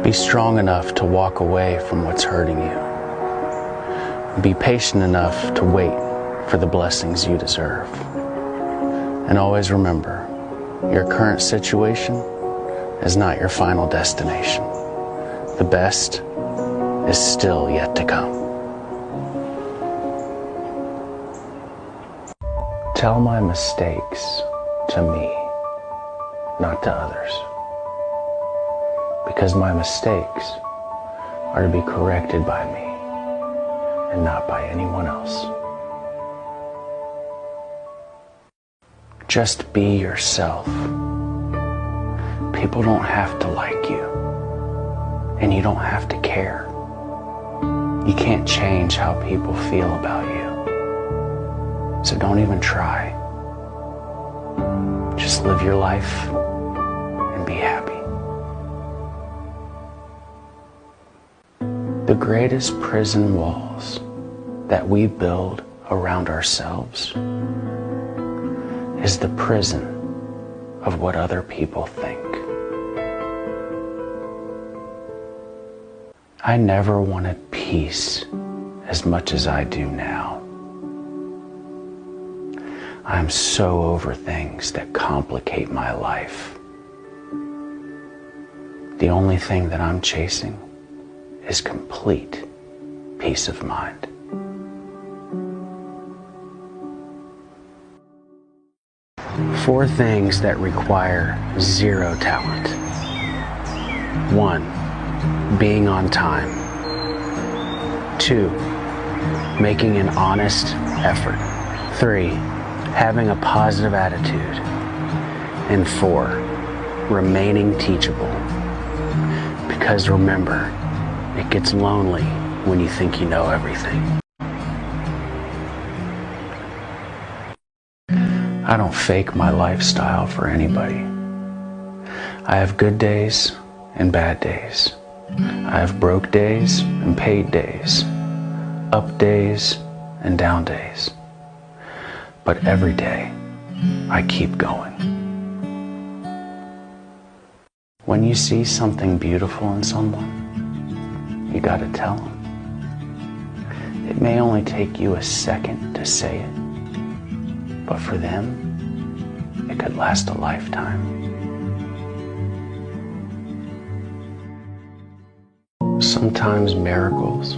Be strong enough to walk away from what's hurting you. Be patient enough to wait for the blessings you deserve. And always remember, your current situation is not your final destination. The best is still yet to come. Tell my mistakes to me, not to others. Because my mistakes are to be corrected by me and not by anyone else. Just be yourself. People don't have to like you, and you don't have to care. You can't change how people feel about you, so don't even try. Just live your life and be happy. The greatest prison walls that we build around ourselves is the prison of what other people think. I never wanted peace as much as I do now. I'm so over things that complicate my life. The only thing that I'm chasing is complete peace of mind. Four things that require zero talent. 1, being on time. 2, making an honest effort. 3, having a positive attitude. And 4, remaining teachable. Because remember, it gets lonely when you think you know everything. I don't fake my lifestyle for anybody. I have good days and bad days. I have broke days and paid days, up days and down days. But every day, I keep going. When you see something beautiful in someone, you gotta tell them. It may only take you a second to say it, but for them, it could last a lifetime. Sometimes miracles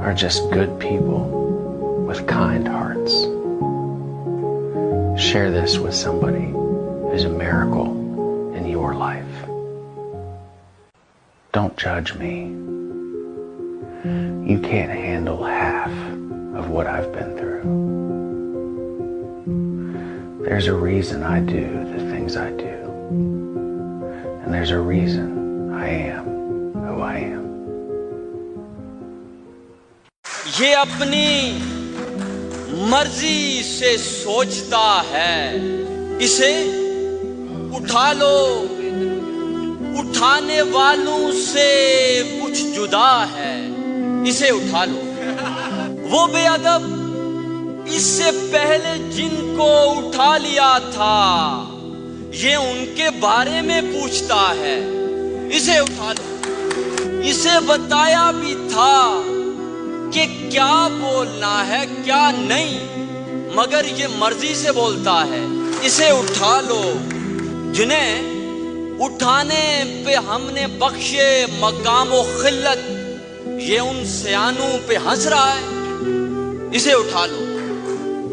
are just good people with kind hearts. Share this with somebody who's a miracle in your life. Don't judge me. You can't handle half of what I've been through. There's a reason I do the things I do. And there's a reason I am who I am. ये अपनी मर्जी से सोचता है, इसे उठा लो, उठाने वालों से कुछ जुदा है, इसे उठा लो। वो बेअदब इससे पहले जिनको उठा लिया था, ये उनके बारे में पूछता है, इसे उठा लो। इसे बताया भी था कि क्या बोलना है क्या नहीं, मगर ये मर्जी से बोलता है, इसे उठा लो। जिन्हें उठाने पे हमने बख्शे मकाम व खिल्लत, ये उन सयानों पे हंस रहा है, इसे उठा लो।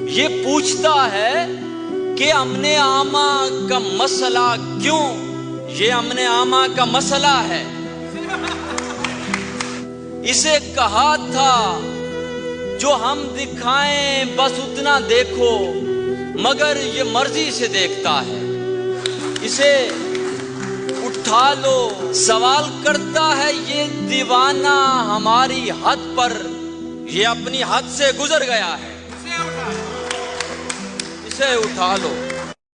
ये पूछता है कि अमने आमा का मसला क्यों, ये अमने आमा का मसला है। इसे कहा था जो हम दिखाएं बस उतना देखो, मगर ये मर्जी से देखता है, इसे उठा लो। सवाल करता है ये दीवाना हमारी हद पर, ये अपनी हद से गुजर गया है, इसे उठा लो।